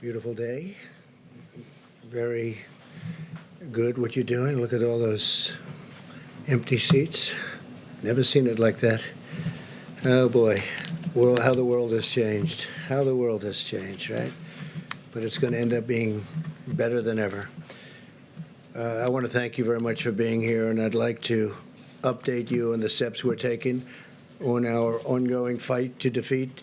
Beautiful day. Very good what you're doing. Look at all those empty seats. Never seen it like that. Oh boy, how the world has changed. How the world has changed, right? But it's going to end up being better than ever. I want to thank you very much for being here, and I'd like to update you on the steps we're taking on our ongoing fight to defeat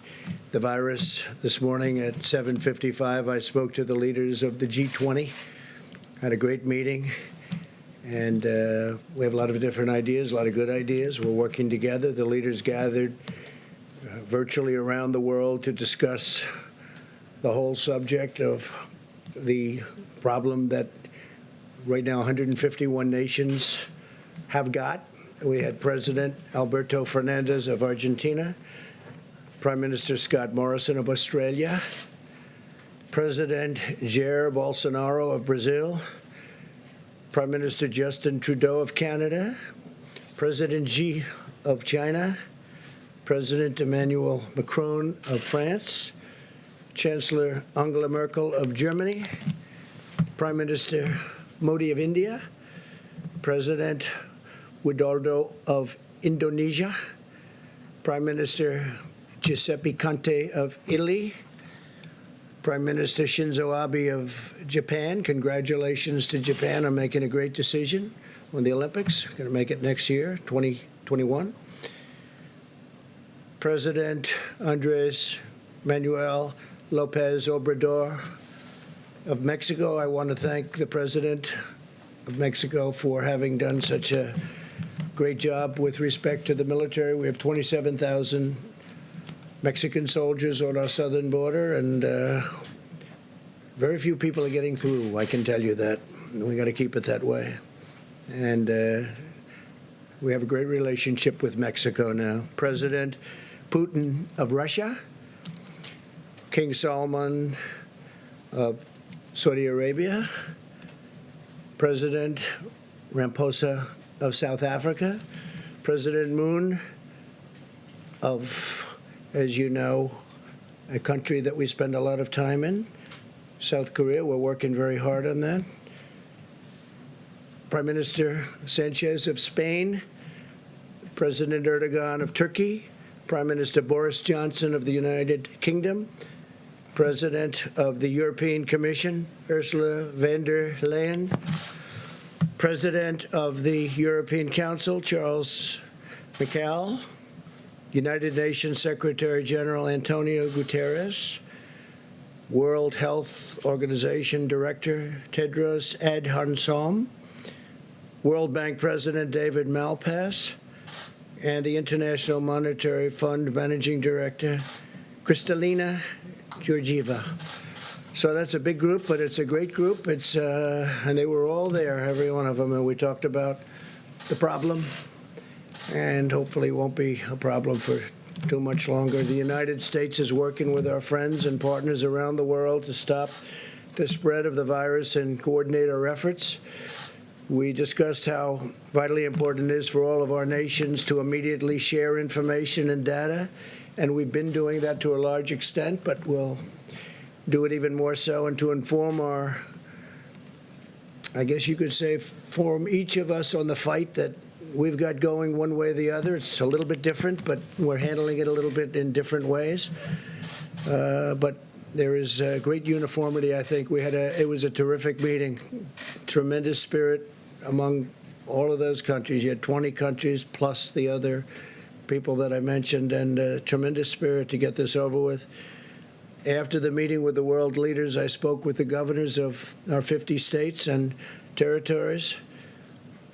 the virus. This morning at 7:55, I spoke to the leaders of the G20, had a great meeting, and we have a lot of different ideas, a lot of good ideas. We're working together. The leaders gathered virtually around the world to discuss the whole subject of the problem that right now 151 nations have got. We had President Alberto Fernandez of Argentina, Prime Minister Scott Morrison of Australia, President Jair Bolsonaro of Brazil, Prime Minister Justin Trudeau of Canada, President Xi of China, President Emmanuel Macron of France, Chancellor Angela Merkel of Germany, Prime Minister Modi of India, President Widodo of Indonesia, Prime Minister Giuseppe Conte of Italy, Prime Minister Shinzo Abe of Japan. Congratulations to Japan on making a great decision on the Olympics. Going to make it next year, 2021. President Andres Manuel Lopez Obrador of Mexico. I want to thank the President of Mexico for having done such a great job with respect to the military. We have 27,000 Mexican soldiers on our southern border, and very few people are getting through, I can tell you that. We got to keep it that way. And we have a great relationship with Mexico now. President Putin of Russia, King Salman of Saudi Arabia, President Ramaphosa of South Africa, President Moon of, as you know, a country that we spend a lot of time in, South Korea. We're working very hard on that. Prime Minister Sanchez of Spain, President Erdogan of Turkey, Prime Minister Boris Johnson of the United Kingdom, President of the European Commission, Ursula von der Leyen, President of the European Council, Charles Michel, United Nations Secretary General Antonio Guterres, World Health Organization Director Tedros Adhanom, World Bank President David Malpass, and the International Monetary Fund Managing Director Kristalina Georgieva. So that's a big group, but it's a great group. It's and they were all there, every one of them, and we talked about the problem, and hopefully it won't be a problem for too much longer. The United States is working with our friends and partners around the world to stop the spread of the virus and coordinate our efforts. We discussed how vitally important it is for all of our nations to immediately share information and data, and we've been doing that to a large extent, but we'll do it even more so, and to inform our, I guess you could say, form each of us on the fight that we've got going one way or the other. It's a little bit different, but we're handling it a little bit in different ways. But there is great uniformity, I think. It was a terrific meeting, tremendous spirit among all of those countries. You had 20 countries plus the other people that I mentioned, and tremendous spirit to get this over with. After the meeting with the world leaders, I spoke with the governors of our 50 states and territories.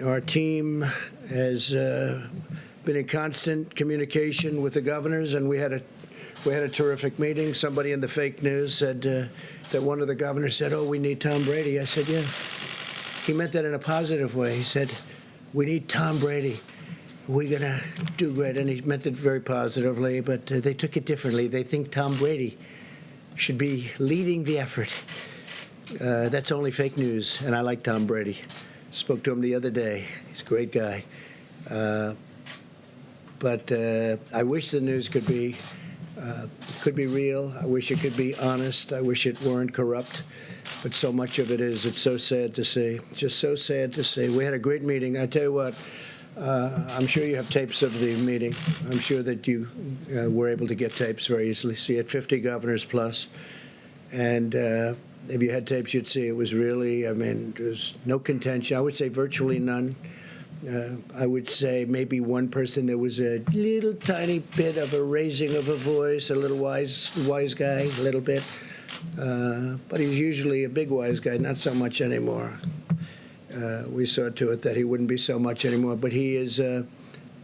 Our team has been in constant communication with the governors, and we had a terrific meeting. Somebody in the fake news said that one of the governors said, "Oh, we need Tom Brady." I said, "Yeah." He meant that in a positive way. He said, "We need Tom Brady. We're going to do great." And he meant it very positively, but they took it differently. They think Tom Brady should be leading the effort. That's only fake news, and I like Tom Brady. Spoke to him the other day. He's a great guy. But I wish the news could be Could be real. I wish it could be honest. I wish it weren't corrupt. But so much of it is. It's so sad to see. Just so sad to see. We had a great meeting. I tell you what, I'm sure you have tapes of the meeting. I'm sure that you were able to get tapes very easily. See, at 50 governors plus. And if you had tapes, you'd see it was really, I mean, there's no contention. I would say virtually none. I would say maybe one person, there was a little tiny bit of a raising of a voice, a little wise guy, a little bit. But he's usually a big wise guy, not so much anymore. We saw to it that he wouldn't be so much anymore. But he is,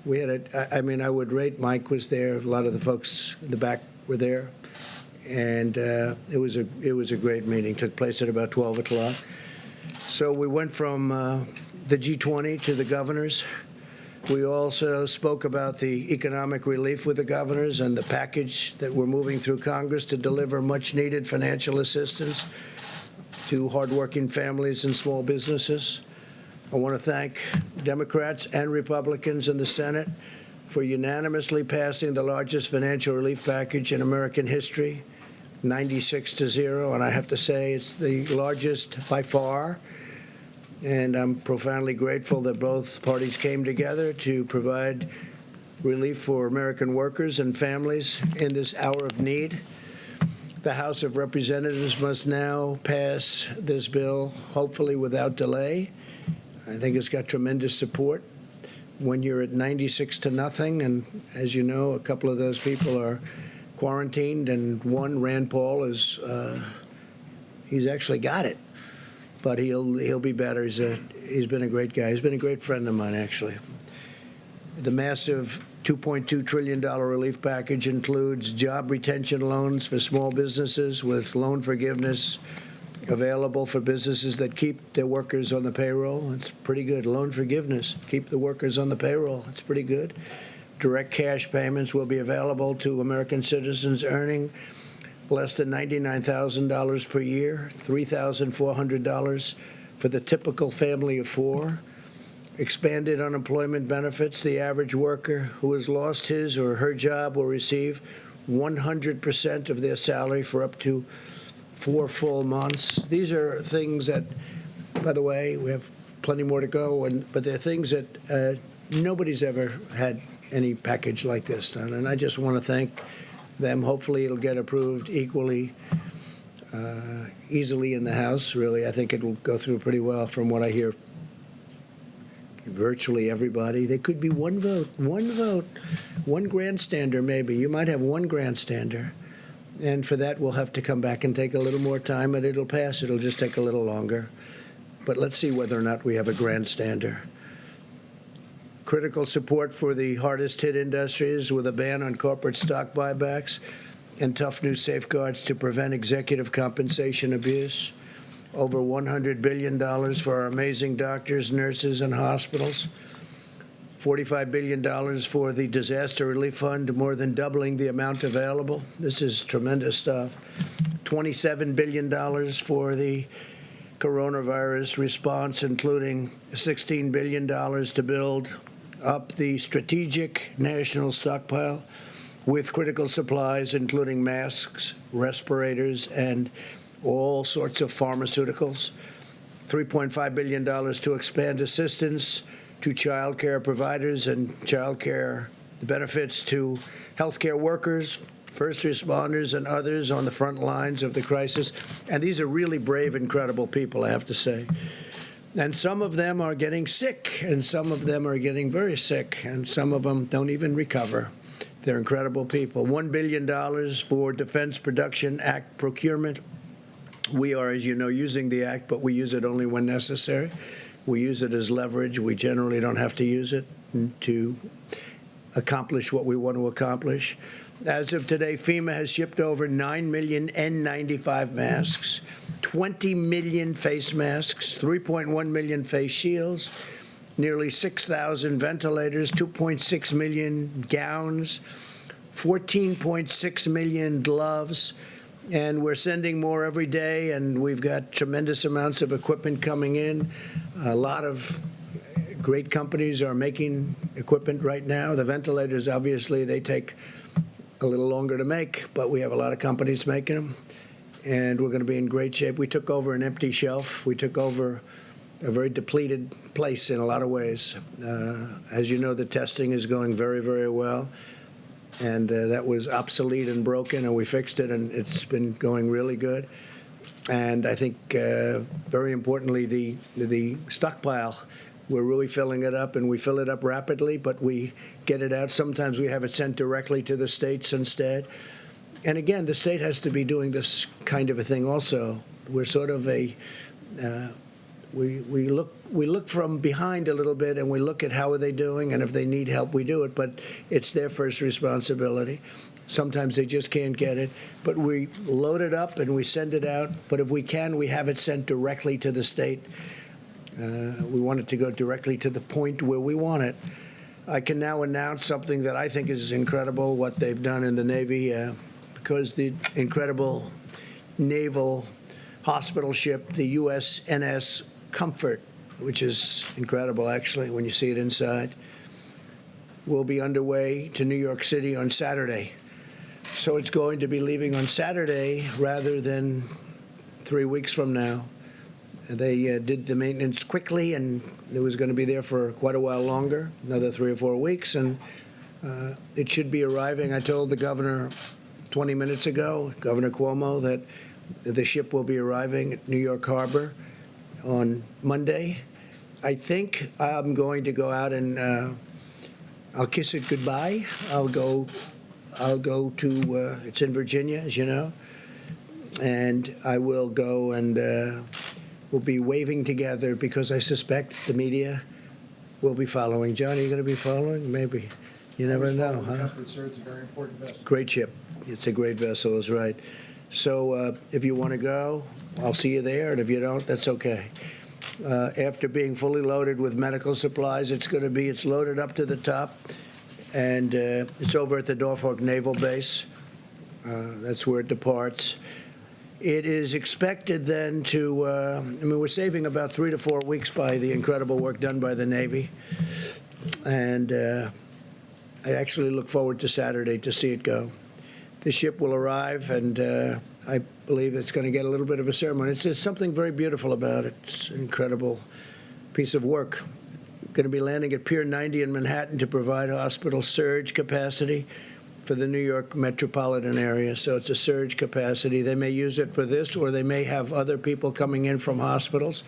we had I mean, I would rate, Mike was there, a lot of the folks in the back were there. And it was a great meeting. Took place at about 12 o'clock. So we went from the G20 to the governors. We also spoke about the economic relief with the governors and the package that we're moving through Congress to deliver much-needed financial assistance to hardworking families and small businesses. I want to thank Democrats and Republicans in the Senate for unanimously passing the largest financial relief package in American history, 96-0, and I have to say it's the largest by far. And I'm profoundly grateful that both parties came together to provide relief for American workers and families in this hour of need. The House of Representatives must now pass this bill, hopefully without delay. I think it's got tremendous support. When you're at 96-0, and as you know, a couple of those people are quarantined, and one, Rand Paul, is he's actually got it. But he'll be better. He's been a great guy. He's been a great friend of mine, actually. The massive $2.2 trillion relief package includes job retention loans for small businesses with loan forgiveness available for businesses that keep their workers on the payroll. It's pretty good. Loan forgiveness. Keep the workers on the payroll. It's pretty good. Direct cash payments will be available to American citizens earning less than $99,000 per year, $3,400 for the typical family of four. Expanded unemployment benefits. The average worker who has lost his or her job will receive 100% of their salary for up to 4 full months. These are things that, by the way, we have plenty more to go, but they're things that nobody's ever had any package like this done. And I just want to thank them. Hopefully it'll get approved equally easily in the House. Really, I think it will go through pretty well from what I hear. Virtually everybody. There could be one vote, one grandstander maybe. You might have one grandstander. And for that, we'll have to come back and take a little more time, and it'll pass. It'll just take a little longer. But let's see whether or not we have a grandstander. Critical support for the hardest-hit industries with a ban on corporate stock buybacks and tough new safeguards to prevent executive compensation abuse. Over $100 billion for our amazing doctors, nurses, and hospitals. $45 billion for the Disaster Relief Fund, more than doubling the amount available. This is tremendous stuff. $27 billion for the coronavirus response, including $16 billion to build up the strategic national stockpile with critical supplies, including masks, respirators, and all sorts of pharmaceuticals. $3.5 billion to expand assistance to child care providers and child care benefits to healthcare workers, first responders, and others on the front lines of the crisis. And these are really brave, incredible people, I have to say. And some of them are getting sick, and some of them are getting very sick, and some of them don't even recover. They're incredible people. $1 billion for Defense Production Act procurement. We are, as you know, using the act, but we use it only when necessary. We use it as leverage. We generally don't have to use it to accomplish what we want to accomplish. As of today, FEMA has shipped over 9 million N95 masks, 20 million face masks, 3.1 million face shields, nearly 6,000 ventilators, 2.6 million gowns, 14.6 million gloves, and we're sending more every day, and we've got tremendous amounts of equipment coming in. A lot of great companies are making equipment right now. The ventilators, obviously, they take a little longer to make, but we have a lot of companies making them, and we're going to be in great shape. We took over an empty shelf. We took over a very depleted place in a lot of ways. As you know, the testing is going very, very well, and that was obsolete and broken, and we fixed it, and it's been going really good. And I think, very importantly, the stockpile, we're really filling it up, and we fill it up rapidly, but we get it out. Sometimes we have it sent directly to the states instead. And again, the state has to be doing this kind of a thing also. We're sort of we look from behind a little bit, and we look at how are they doing, and if they need help, we do it. But it's their first responsibility. Sometimes they just can't get it. But we load it up and we send it out. But if we can, we have it sent directly to the state. We want it to go directly to the point where we want it. I can now announce something that I think is incredible, what they've done in the Navy, because the incredible naval hospital ship, the USNS Comfort, which is incredible, actually, when you see it inside, will be underway to New York City on Saturday. So it's going to be leaving on Saturday rather than 3 weeks from now. They did the maintenance quickly, and it was going to be there for quite a while longer, another 3 or 4 weeks, and it should be arriving. I told the governor 20 minutes ago, Governor Cuomo, that the ship will be arriving at New York Harbor on Monday. I think I'm going to go out and I'll kiss it goodbye. I'll go to, it's in Virginia, as you know, and I will go and we'll be waving together because I suspect the media will be following. John, are you going to be following? Maybe. You never know, huh? Comfort, sir. It's a very important vessel. Great ship. It's a great vessel, is right. So if you want to go, I'll see you there, and if you don't, that's okay. After being fully loaded with medical supplies, it's loaded up to the top, and it's over at the Norfolk Naval Base. That's where it departs. It is expected then to, we're saving about 3 to 4 weeks by the incredible work done by the Navy. And I actually look forward to Saturday to see it go. The ship will arrive, and I believe it's going to get a little bit of a ceremony. There's something very beautiful about it. It's an incredible piece of work. Going to be landing at Pier 90 in Manhattan to provide hospital surge capacity for the New York metropolitan area. So it's a surge capacity. They may use it for this, or they may have other people coming in from hospitals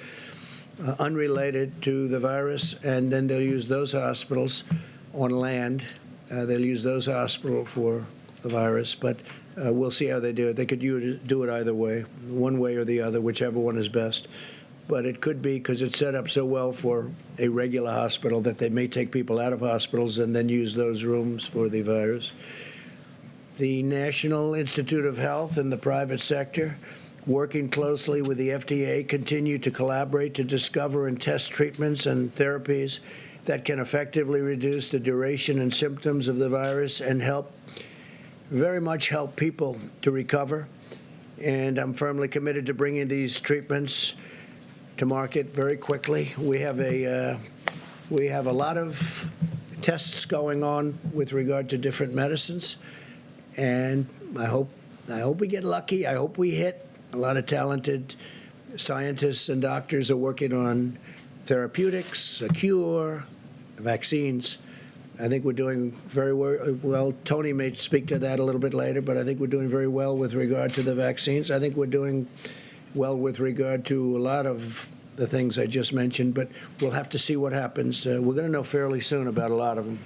unrelated to the virus, and then they'll use those hospitals on land. They'll use those hospitals for the virus, but we'll see how they do it. They could do it either way, one way or the other, whichever one is best. But it could be, because it's set up so well for a regular hospital, that they may take people out of hospitals and then use those rooms for the virus. The National Institute of Health and the private sector, working closely with the FDA, continue to collaborate to discover and test treatments and therapies that can effectively reduce the duration and symptoms of the virus and very much help people to recover. And I'm firmly committed to bringing these treatments to market very quickly. We have a lot of tests going on with regard to different medicines, and I hope we get lucky. I hope we hit. A lot of talented scientists and doctors are working on therapeutics, a cure, vaccines. I think we're doing very well. Tony may speak to that a little bit later, but I think we're doing very well with regard to the vaccines. I think we're doing well with regard to a lot of the things I just mentioned, but we'll have to see what happens. We're going to know fairly soon about a lot of them.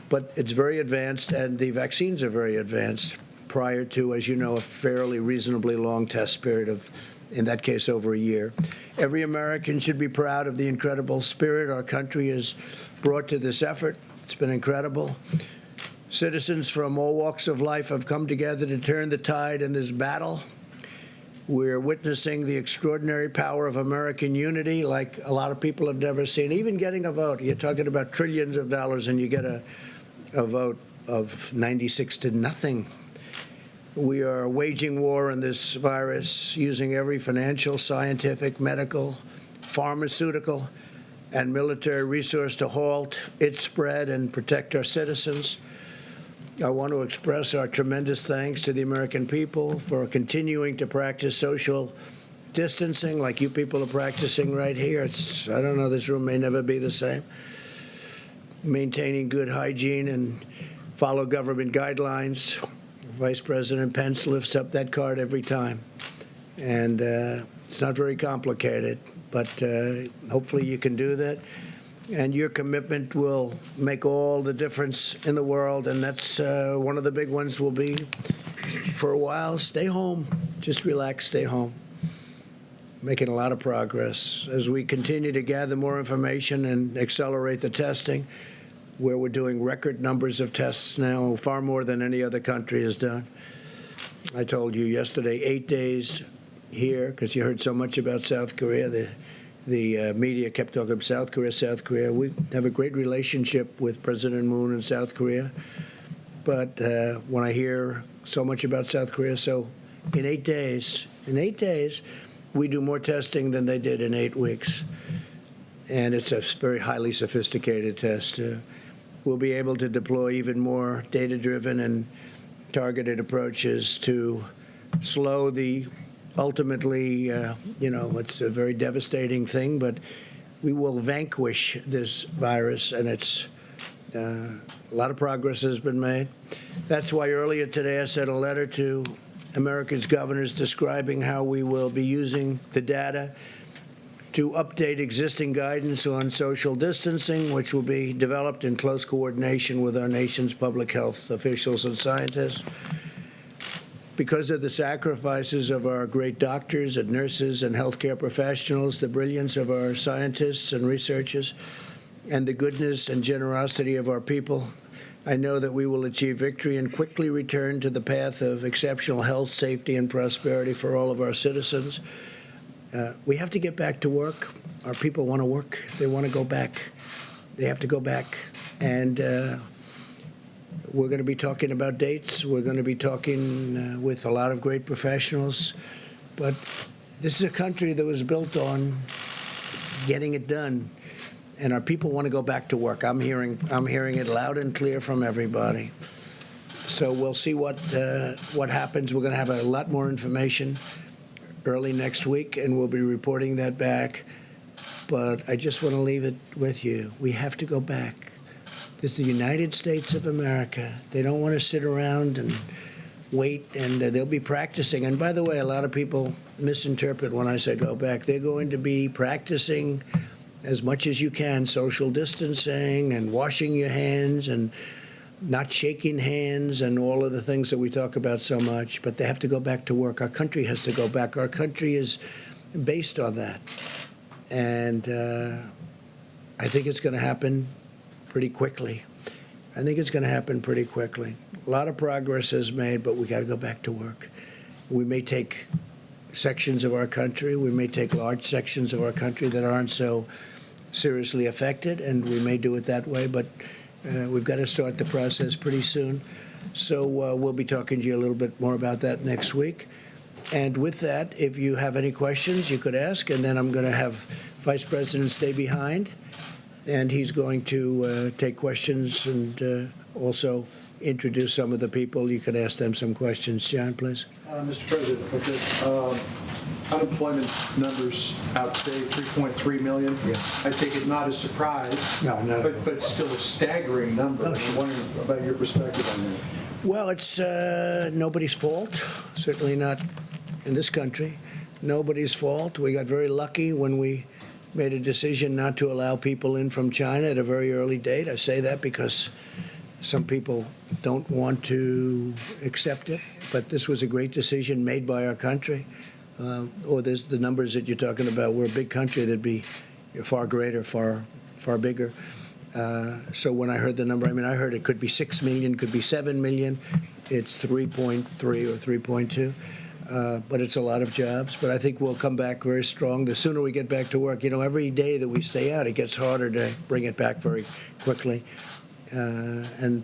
But it's very advanced, and the vaccines are very advanced prior to, as you know, a fairly reasonably long test period of, in that case, over a year. Every American should be proud of the incredible spirit our country has brought to this effort. It's been incredible. Citizens from all walks of life have come together to turn the tide in this battle. We're witnessing the extraordinary power of American unity like a lot of people have never seen. Even getting a vote. You're talking about trillions of dollars, and you get a vote of 96 to nothing. We are waging war on this virus using every financial, scientific, medical, pharmaceutical, and military resource to halt its spread and protect our citizens. I want to express our tremendous thanks to the American people for continuing to practice social distancing like you people are practicing right here. I don't know, this room may never be the same. Maintaining good hygiene and follow government guidelines. Vice President Pence lifts up that card every time. And it's not very complicated, but hopefully you can do that. And your commitment will make all the difference in the world, and that's one of the big ones will be, for a while, stay home. Just relax, stay home. Making a lot of progress. As we continue to gather more information and accelerate the testing, where we're doing record numbers of tests now, far more than any other country has done. I told you yesterday, 8 days here, because you heard so much about South Korea. The media kept talking about South Korea, South Korea. We have a great relationship with President Moon in South Korea. But when I hear so much about South Korea, so in 8 days, we do more testing than they did in 8 weeks. And it's a very highly sophisticated test. We'll be able to deploy even more data-driven and targeted approaches to slow the ultimately, it's a very devastating thing, but we will vanquish this virus, and it's a lot of progress has been made. That's why earlier today I sent a letter to America's governors describing how we will be using the data to update existing guidance on social distancing, which will be developed in close coordination with our nation's public health officials and scientists. Because of the sacrifices of our great doctors and nurses and healthcare professionals, the brilliance of our scientists and researchers, and the goodness and generosity of our people, I know that we will achieve victory and quickly return to the path of exceptional health, safety, and prosperity for all of our citizens. We have to get back to work. Our people want to work. They want to go back. They have to go back. And we're going to be talking about dates. We're going to be talking with a lot of great professionals. But this is a country that was built on getting it done. And our people want to go back to work. I'm hearing it loud and clear from everybody. So we'll see what happens. We're going to have a lot more information early next week, and we'll be reporting that back. But I just want to leave it with you. We have to go back. This is the United States of America. They don't want to sit around and wait, and they'll be practicing. And by the way, a lot of people misinterpret when I say go back. They're going to be practicing as much as you can, social distancing and washing your hands and not shaking hands and all of the things that we talk about so much. But they have to go back to work. Our country has to go back. Our country is based on that. And I think it's going to happen pretty quickly. A lot of progress is made, but we got to go back to work. We may take sections of our country, we may take large sections of our country that aren't so seriously affected, and we may do it that way, but we've got to start the process pretty soon. So we'll be talking to you a little bit more about that next week. And with that, if you have any questions, you could ask, and then I'm going to have Vice President stay behind, and he's going to take questions and also introduce some of the people. You can ask them some questions. John, please. Mr. President, unemployment numbers out today, 3.3 million. Yeah. I take it not a surprise, No. but still a staggering number. I'm wondering about your perspective on that. Well, it's nobody's fault, certainly not in this country. Nobody's fault. We got very lucky when we made a decision not to allow people in from China at a very early date. I say that because some people don't want to accept it, but this was a great decision made by our country. Or there's the numbers that you're talking about. We're a big country. That'd be far greater, far bigger. So when I heard the number, I heard it could be 6 million, could be 7 million. It's 3.3 or 3.2. But it's a lot of jobs. But I think we'll come back very strong. The sooner we get back to work, every day that we stay out, it gets harder to bring it back very quickly. And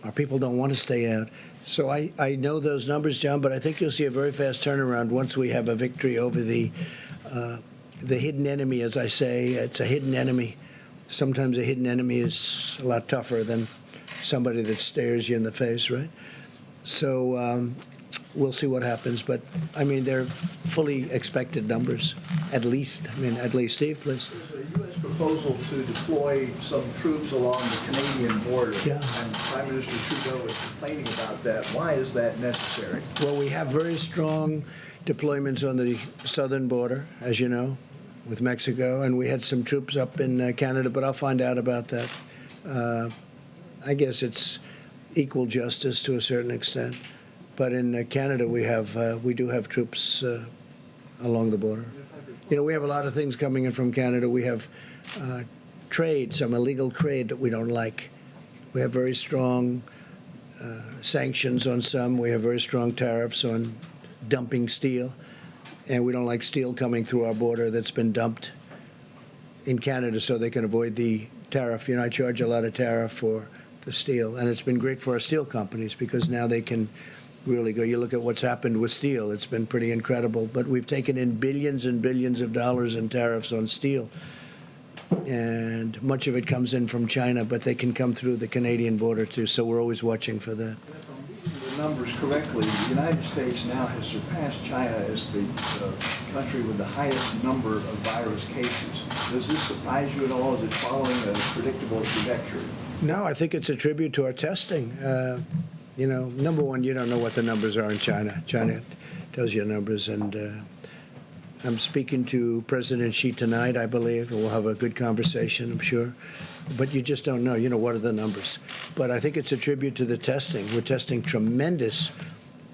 our people don't want to stay out. So I know those numbers, John, but I think you'll see a very fast turnaround once we have a victory over the hidden enemy, as I say. It's a hidden enemy. Sometimes a hidden enemy is a lot tougher than somebody that stares you in the face, right? So we'll see what happens. But, I mean, they're fully expected numbers, at least. Steve, please. There's a U.S. proposal to deploy some troops along the Canadian border. Yeah. And Prime Minister Trudeau is complaining about that. Why is that necessary? Well, we have very strong deployments on the southern border, as you know, with Mexico, and we had some troops up in Canada, but I'll find out about that. I guess it's equal justice to a certain extent. But in Canada, we do have troops along the border. You know, we have a lot of things coming in from Canada. We have trade, some illegal trade that we don't like. We have very strong sanctions on some. We have very strong tariffs on dumping steel. And we don't like steel coming through our border that's been dumped in Canada so they can avoid the tariff. You know, I charge a lot of tariff for the steel. And it's been great for our steel companies because now they can really go. You look at what's happened with steel. It's been pretty incredible. But we've taken in billions and billions of dollars in tariffs on steel. And much of it comes in from China, but they can come through the Canadian border, too. So we're always watching for that. If I'm reading the numbers correctly, the United States now has surpassed China as the country with the highest number of virus cases. Does this surprise you at all? Is it following a predictable trajectory? No, I think it's a tribute to our testing. You know, number one, you don't know what the numbers are in China. China tells you numbers, and I'm speaking to President Xi tonight, I believe, and we'll have a good conversation, I'm sure. But you just don't know, you know, what are the numbers? But I think it's a tribute to the testing. We're testing tremendous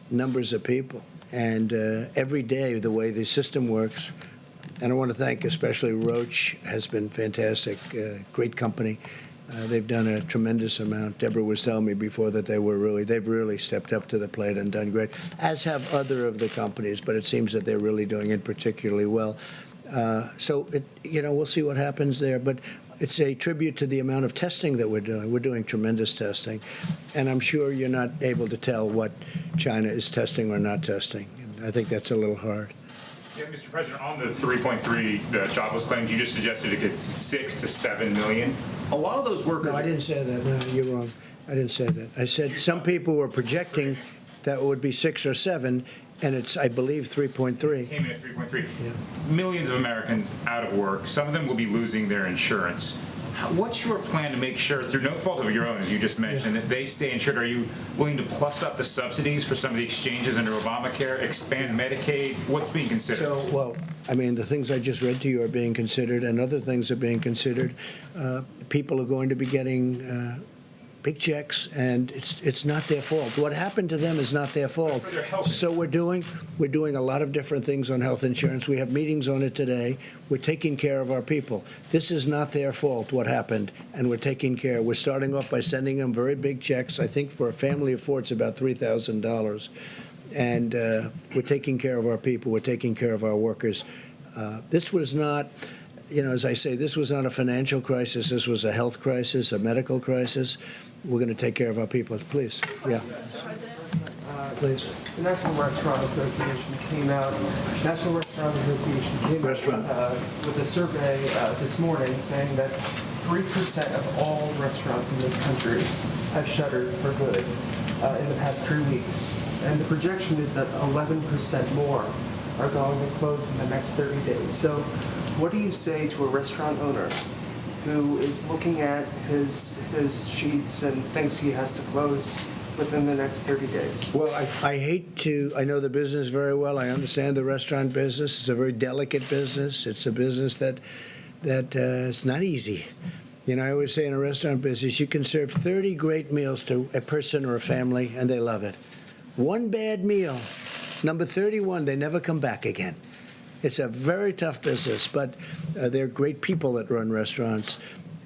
numbers of people. And every day, the way the system works, and I want to thank especially Roche, has been fantastic, great company. They've done a tremendous amount. Deborah was telling me before that they've really stepped up to the plate and done great, as have other of the companies, but it seems that they're really doing it particularly well. So, we'll see what happens there, but it's a tribute to the amount of testing that we're doing. We're doing tremendous testing, and I'm sure you're not able to tell what China is testing or not testing. I think that's a little hard. Yeah, Mr. President, on the 3.3 jobless claims, you just suggested it could 6 to 7 million. A lot of those workers. No, I didn't say that. No, you're wrong. I didn't say that. I said some people were projecting that it would be 6 or 7, and it's, I believe, 3.3. Came in at 3.3. Yeah. Millions of Americans out of work. Some of them will be losing their insurance. What's your plan to make sure, through no fault of your own, as you just mentioned, that they stay insured? Are you willing to plus up the subsidies for some of the exchanges under Obamacare, expand Medicaid? What's being considered? So, well, I mean, the things I just read to you are being considered, and other things are being considered. People are going to be getting big checks, and it's not their fault. What happened to them is not their fault. So we're doing a lot of different things on health insurance. We have meetings on it today. We're taking care of our people. This is not their fault, what happened, and we're taking care. We're starting off by sending them very big checks. I think for a family of 4, it's about $3,000. And we're taking care of our people. We're taking care of our workers. This was not, as I say, this was not a financial crisis. This was a health crisis, a medical crisis. We're going to take care of our people. Please. Yeah. Please. The National Restaurant Association came out with a survey this morning saying that 3% of all restaurants in this country have shuttered for good in the past 3 weeks. And the projection is that 11% more are going to close in the next 30 days. So what do you say to a restaurant owner who is looking at his sheets and thinks he has to close within the next 30 days? Well, I know the business very well. I understand the restaurant business. It's a very delicate business. It's a business that it's not easy. I always say in a restaurant business, you can serve 30 great meals to a person or a family, and they love it. One bad meal, number 31, they never come back again. It's a very tough business, but they're great people that run restaurants.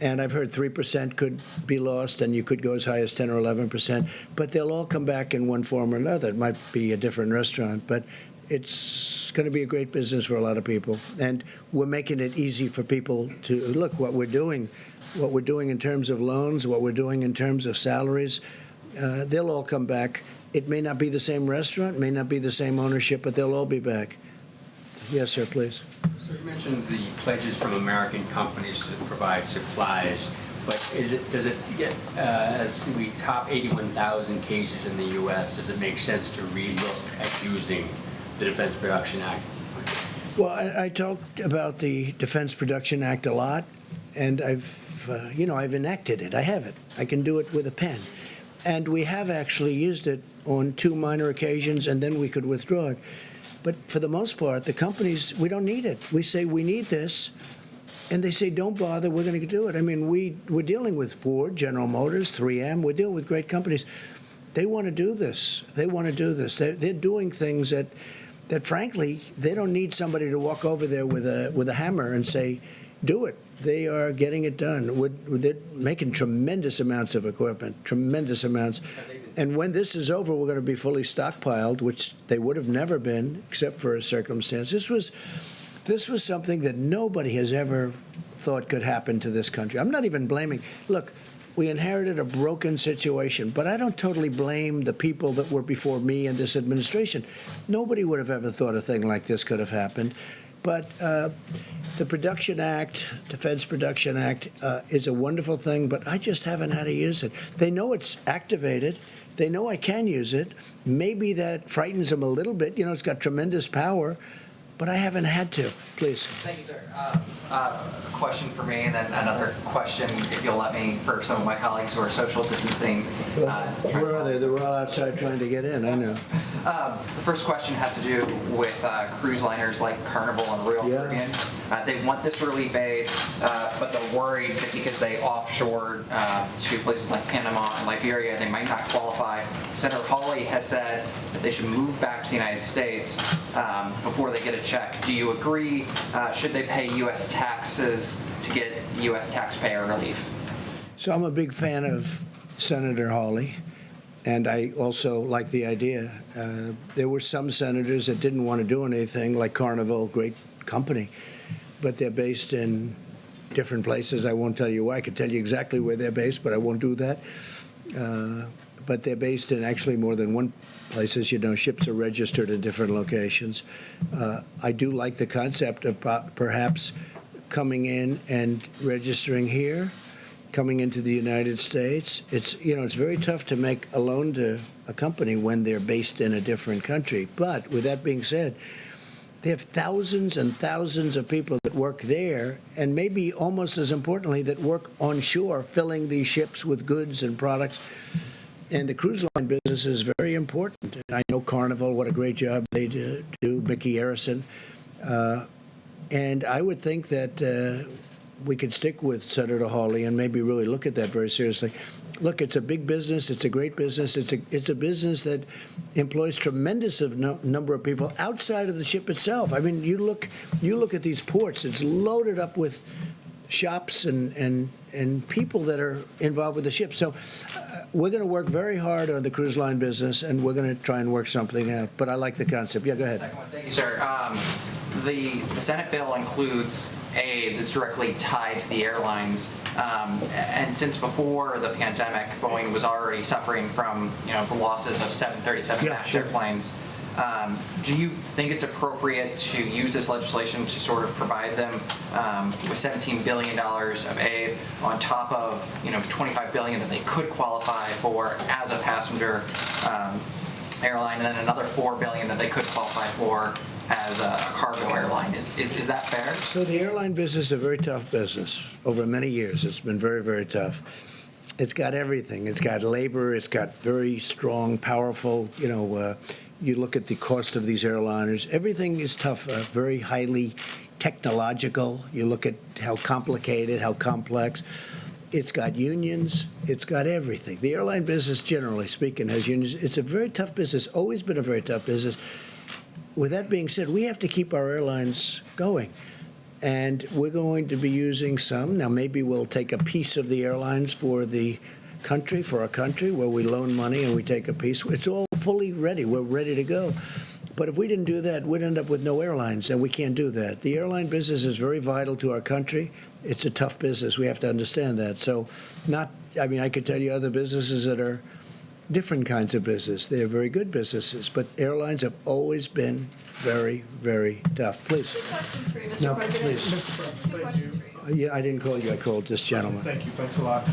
And I've heard 3% could be lost, and you could go as high as 10 or 11%. But they'll all come back in one form or another. It might be a different restaurant, but it's going to be a great business for a lot of people. And we're making it easy for people to look what we're doing in terms of loans, what we're doing in terms of salaries. They'll all come back. It may not be the same restaurant, may not be the same ownership, but they'll all be back. Yes, sir, please. So you mentioned the pledges from American companies to provide supplies. but does it get, as we top 81,000 cases in the U.S., does it make sense to relook at using the Defense Production Act? Well, I talked about the Defense Production Act a lot, and I've enacted it. I have it. I can do it with a pen. And we have actually used it on 2 minor occasions, and then we could withdraw it. But for the most part, the companies, we don't need it. We say, we need this, and they say, don't bother, we're going to do it. I mean, we're dealing with Ford, General Motors, 3M. We're dealing with great companies. They want to do this. They want to do this. They're doing things that frankly, they don't need somebody to walk over there with a hammer and say, do it. They are getting it done. They're making tremendous amounts of equipment, tremendous amounts. And when this is over, we're going to be fully stockpiled, which they would have never been, except for a circumstance. This was something that nobody has ever thought could happen to this country. I'm not even blaming. Look, we inherited a broken situation, but I don't totally blame the people that were before me and this administration. Nobody would have ever thought a thing like this could have happened. But the Production Act, Defense Production Act, is a wonderful thing, but I just haven't had to use it. They know it's activated. They know I can use it. Maybe that frightens them a little bit. You know, it's got tremendous power, but I haven't had to. Please. Thank you, sir. A question for me, and then another question, if you'll let me, for some of my colleagues who are social distancing. Where are they? They're all outside trying to get in. I know. The first question has to do with cruise liners like Carnival and Royal Caribbean. They want this relief aid, but they're worried that because they offshored to places like Panama and Liberia, they might not qualify. Senator Hawley has said that they should move back to the United States before they get a check. Do you agree? Should they pay U.S. taxes to get U.S. taxpayer relief? So I'm a big fan of Senator Hawley, and I also like the idea. There were some senators that didn't want to do anything, like Carnival, great company, but they're based in different places. I won't tell you why. I could tell you exactly where they're based, but I won't do that. But they're based in actually more than one place. As you know, ships are registered in different locations. I do like the concept of perhaps coming in and registering here, coming into the United States. It's very tough to make a loan to a company when they're based in a different country. But with that being said, they have thousands and thousands of people that work there, and maybe almost as importantly, that work on shore, filling these ships with goods and products. And the cruise line business is very important. And I know Carnival, what a great job they do, Mickey Harrison. And I would think that we could stick with Senator Hawley and maybe really look at that very seriously. Look, it's a big business. It's a great business. It's a business that employs tremendous number of people outside of the ship itself. I mean, you look at these ports. It's loaded up with shops and people that are involved with the ship. So we're going to work very hard on the cruise line business, and we're going to try and work something out. But I like the concept. Yeah, go ahead. Second one. Thank you, sir. The Senate bill includes aid that's directly tied to the airlines, and since before the pandemic, Boeing was already suffering from the losses of 737 MAX airplanes. Do you think it's appropriate to use this legislation to sort of provide them with $17 billion of aid on top of $25 billion that they could qualify for as a passenger airline, and then another $4 billion that they could qualify for as a cargo airline? Is that fair? So the airline business is a very tough business. Over many years, it's been very, very tough. It's got everything. It's got labor. It's got very strong, powerful, you look at the cost of these airliners. Everything is tough, very highly technological. You look at how complicated, how complex. It's got unions. It's got everything. The airline business, generally speaking, has unions. It's a very tough business, always been a very tough business. With that being said, we have to keep our airlines going. And we're going to be using some. Now, maybe we'll take a piece of the airlines for our country, where we loan money and we take a piece. It's all fully ready. We're ready to go. But if we didn't do that, we'd end up with no airlines, and we can't do that. The airline business is very vital to our country. It's a tough business. We have to understand that. So I could tell you other businesses that are different kinds of business. They're very good businesses, but airlines have always been very, very tough. Please. Two questions for you, Mr. No, President. please. Mr. President, Two thank questions you. for you. Yeah, I didn't call you. I called this gentleman. Thank you. Thanks a lot.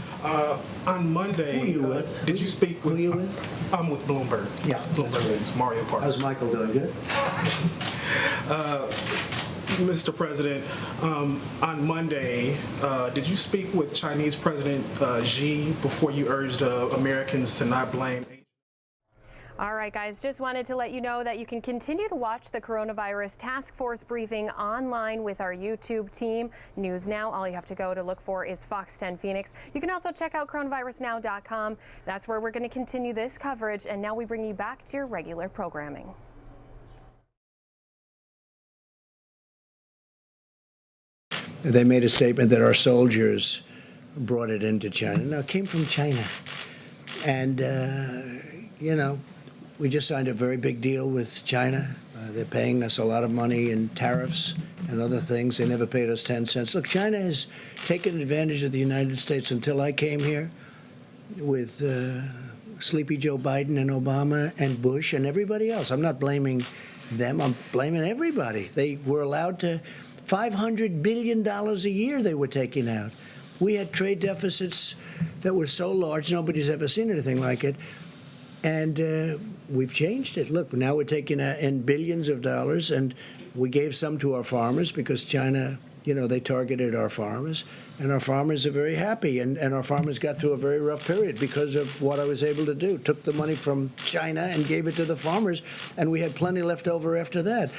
On Monday, Who are you with? did you speak with? Who are you with? I'm with Bloomberg. Yeah. Bloomberg News, Mario Park. How's Michael doing? Good? Mr. President, on Monday, did you speak with Chinese President Xi before you urged Americans to not blame? All right, guys, just wanted to let you know that you can continue to watch the coronavirus task force briefing online with our YouTube team. News Now, all you have to go to look for is Fox 10 Phoenix. You can also check out coronavirusnow.com. That's where we're going to continue this coverage. And now we bring you back to your regular programming. They made a statement that our soldiers brought it into China. No, it came from China. And, we just signed a very big deal with China. They're paying us a lot of money in tariffs and other things. They never paid us 10 cents. Look, China has taken advantage of the United States until I came here with Sleepy Joe Biden and Obama and Bush and everybody else. I'm not blaming them. I'm blaming everybody. They were allowed to $500 billion a year they were taking out. We had trade deficits that were so large, nobody's ever seen anything like it. And we've changed it. Look, now we're taking in billions of dollars, and we gave some to our farmers because China, they targeted our farmers, and our farmers are very happy. And our farmers got through a very rough period because of what I was able to do. Took the money from China and gave it to the farmers, and we had plenty left over after that.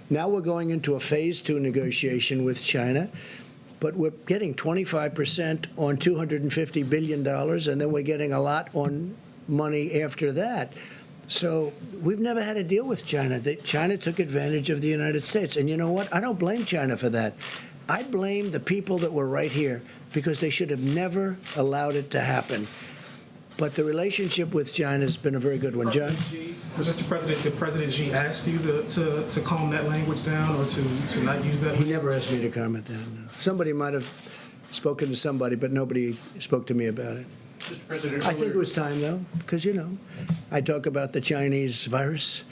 Now we're going into a phase 2 negotiation with China, but we're getting 25% on $250 billion, and then we're getting a lot on money after that. So we've never had a deal with China. China took advantage of the United States. And you know what? I don't blame China for that. I blame the people that were right here because they should have never allowed it to happen. But the relationship with China has been a very good one. John? Mr. President, did President Xi ask you to calm that language down or to not use that? He never asked me to comment on that. No. Somebody might have spoken to somebody, but nobody spoke to me about it. Mr. President, I think it was time, though, because, I talk about the Chinese virus,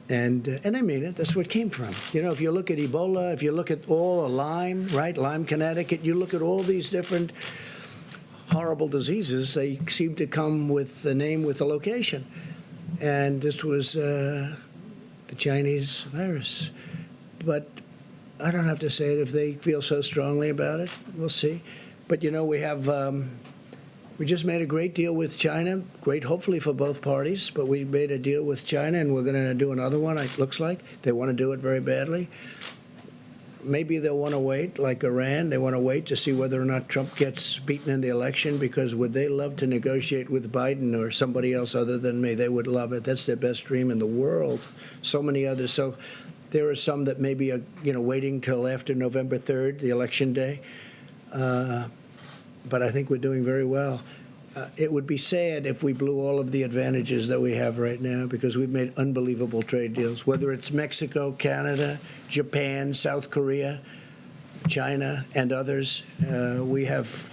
and I mean it. That's where it came from. If you look at Ebola, if you look at all Lyme, right, Lyme, Connecticut, you look at all these different horrible diseases, they seem to come with the name, with the location. And this was the Chinese virus. But I don't have to say it if they feel so strongly about it. We'll see. But, we just made a great deal with China, great hopefully for both parties, but we made a deal with China, and we're going to do another one, it looks like. They want to do it very badly. Maybe they'll want to wait, like Iran. They want to wait to see whether or not Trump gets beaten in the election, because would they love to negotiate with Biden or somebody else other than me? They would love it. That's their best dream in the world. So many others. So there are some that maybe are, waiting till after November 3rd, the election day. But I think we're doing very well. It would be sad if we blew all of the advantages that we have right now, because we've made unbelievable trade deals, whether it's Mexico, Canada, Japan, South Korea, China, and others. We have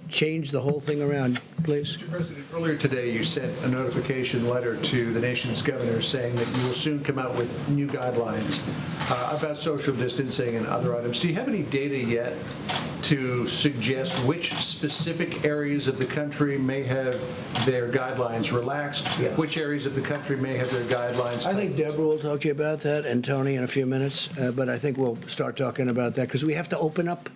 changed the whole thing around. Please. Mr. President, earlier today you sent a notification letter to the nation's governors saying that you will soon come out with new guidelines about social distancing and other items. Do you have any data yet to suggest which specific areas of the country may have their guidelines relaxed, which areas of the country may have their guidelines? I think Deborah will talk to you about that, and Tony in a few minutes, but I think we'll start talking about that because we have to open up.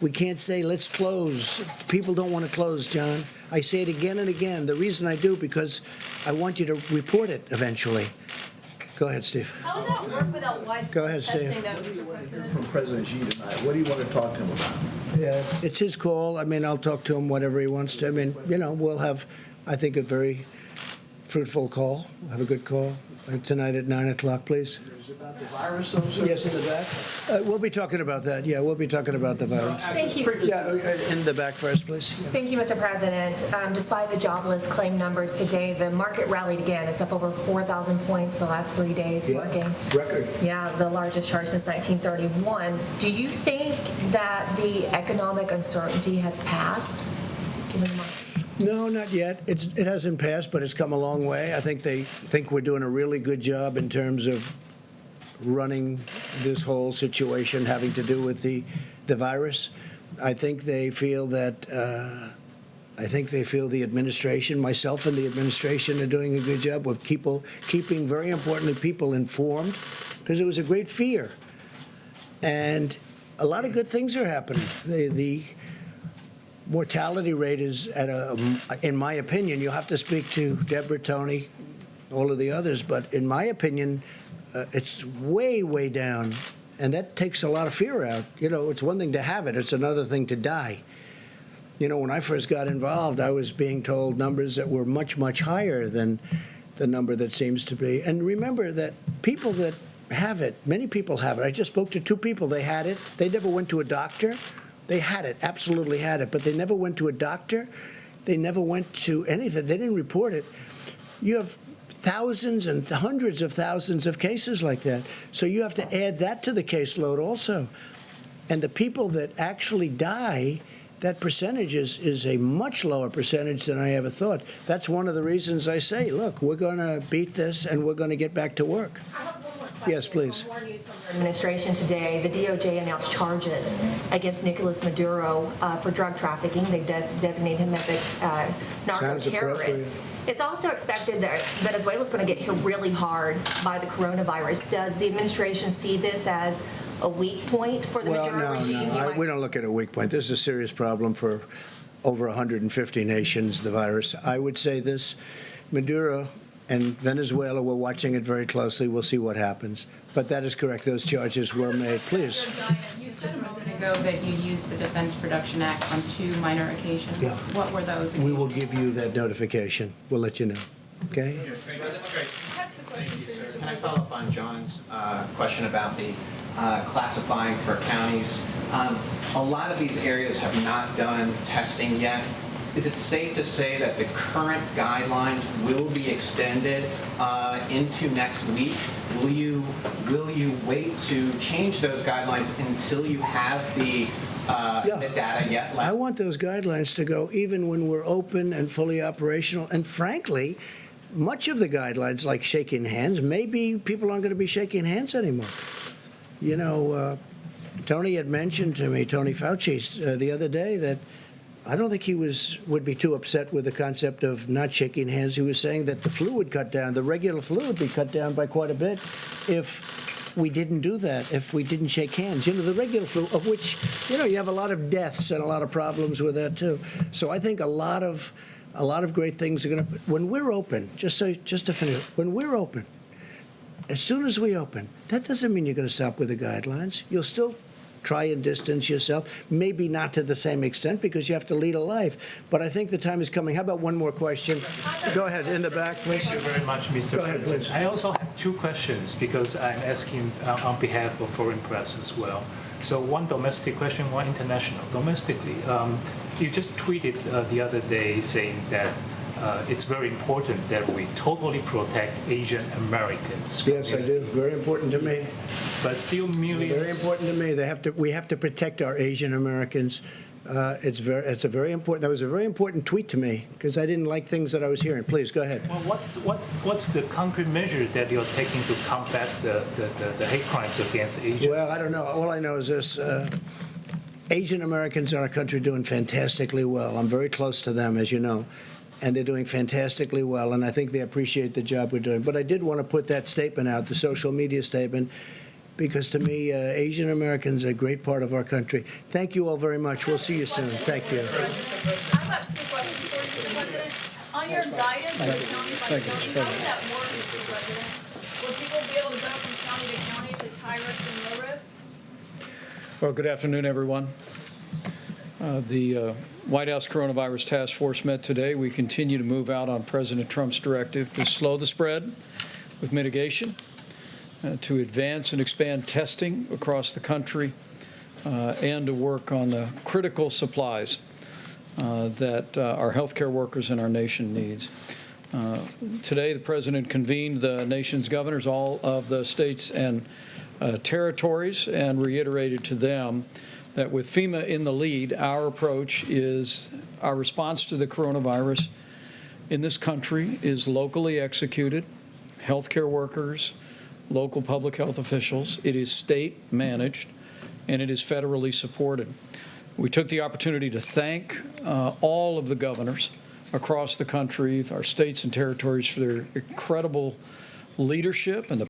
We can't say, let's close. People don't want to close, John. I say it again and again. The reason I do, because I want you to report it eventually. Go ahead, Steve. How would that work without Go widespread ahead, Steve. testing, though, Mr. President? From President Xi tonight, what do you want to talk to him about? Yeah, it's his call. I mean, I'll talk to him whatever he wants to. I mean, we'll have, I think, a very fruitful call. We'll have a good call tonight at 9 o'clock, please. Is it about the virus, though, sir? Yes, in the back. We'll be talking about that. Yeah, we'll be talking about the virus. Thank you. Yeah, in the back first, please. Thank you, Mr. President. Despite the jobless claim numbers today, the market rallied again. It's up over 4,000 points the last 3 days. Yeah, Working. record. Yeah, the largest chart since 1931. Do you think that the economic uncertainty has passed? Given the market? No, not yet. It hasn't passed, but it's come a long way. I think they think we're doing a really good job in terms of running this whole situation having to do with the virus. I think they feel that. I think they feel the administration, myself and the administration, are doing a good job with keeping, very importantly, people informed, because it was a great fear. And a lot of good things are happening. The mortality rate is at in my opinion, you'll have to speak to Deborah, Tony, all of the others, but in my opinion, it's way, way down. And that takes a lot of fear out. You know, it's one thing to have it, it's another thing to die. You know, when I first got involved, I was being told numbers that were much, much higher than the number that seems to be. And remember that people that have it, many people have it. I just spoke to 2 people. They had it. They never went to a doctor. They had it, absolutely had it. But they never went to a doctor. They never went to anything. They didn't report it. You have thousands and hundreds of thousands of cases like that. So you have to add that to the caseload also. And the people that actually die, that percentage is a much lower percentage than I ever thought. That's one of the reasons I say, look, we're going to beat this and we're going to get back to work. I have one more question. Yes, please. More news from your administration today. The DOJ announced charges against Nicolas Maduro for drug trafficking. They've designated him as a narco-terrorist. It's also expected that Venezuela is going to get hit really hard by the coronavirus. Does the administration see this as a weak point for the Maduro regime? No, we don't look at a weak point. This is a serious problem for over 150 nations, the virus. I would say this, Maduro and Venezuela, we're watching it very closely. We'll see what happens. But that is correct. Those charges were made. Please. You said a moment ago that you used the Defense Production Act on 2 minor occasions. Yeah. What were those occasions? We will give you that notification. We'll let you know. Okay? Can I follow up on John's question about the classifying for counties? A lot of these areas have not done testing yet. Is it safe to say that the current guidelines will be extended into next week? Will you wait to change those guidelines until you have the data yet left? I want those guidelines to go even when we're open and fully operational. And frankly, much of the guidelines, like shaking hands, maybe people aren't going to be shaking hands anymore. You know, Tony had mentioned to me, Tony Fauci, the other day, that I don't think he would be too upset with the concept of not shaking hands. He was saying that the flu would cut down, the regular flu would be cut down by quite a bit if we didn't do that, if we didn't shake hands. You know, the regular flu, of which, you know, you have a lot of deaths and a lot of problems with that too. So I think a lot of great things are going to, when we're open, just to finish, when we're open, as soon as we open, that doesn't mean you're going to stop with the guidelines. You'll still try and distance yourself, maybe not to the same extent because you have to lead a life. But I think the time is coming. How about one more question? Go ahead, in the back, please. Thank you very much, Mr. Go ahead, President. please. I also have 2 questions because I'm asking on behalf of foreign press as well. So one domestic question, one international. Domestically, you just tweeted the other day saying that it's very important that we totally protect Asian Americans. Yes, I do. Very important to me. But still millions. Very important to me. We have to protect our Asian Americans. It's a very important. That was a very important tweet to me because I didn't like things that I was hearing. Please go ahead. Well, what's the concrete measure that you're taking to combat the hate crimes against Asians? Well, I don't know. All I know is this. Asian Americans in our country are doing fantastically well. I'm very close to them, as you know. And they're doing fantastically well, and I think they appreciate the job we're doing. But I did want to put that statement out, the social media statement, because to me, Asian Americans are a great part of our country. Thank you all very much. We'll see you soon. Thank you. I have 2 questions for you, Mr. President. On your guidance to county by county, how does that work, Mr. President? Will people be able to go from county to county if it's high risk and low risk? Well, good afternoon, everyone. The White House Coronavirus Task Force met today. We continue to move out on President Trump's directive to slow the spread with mitigation, to advance and expand testing across the country, and to work on the critical supplies that our healthcare workers in our nation needs. Today, the President convened the nation's governors, all of the states and territories, and reiterated to them that with FEMA in the lead, our approach is our response to the coronavirus in this country is locally executed, healthcare workers, local public health officials. It is state managed, and it is federally supported. We took the opportunity to thank all of the governors across the country, our states and territories, for their incredible leadership and the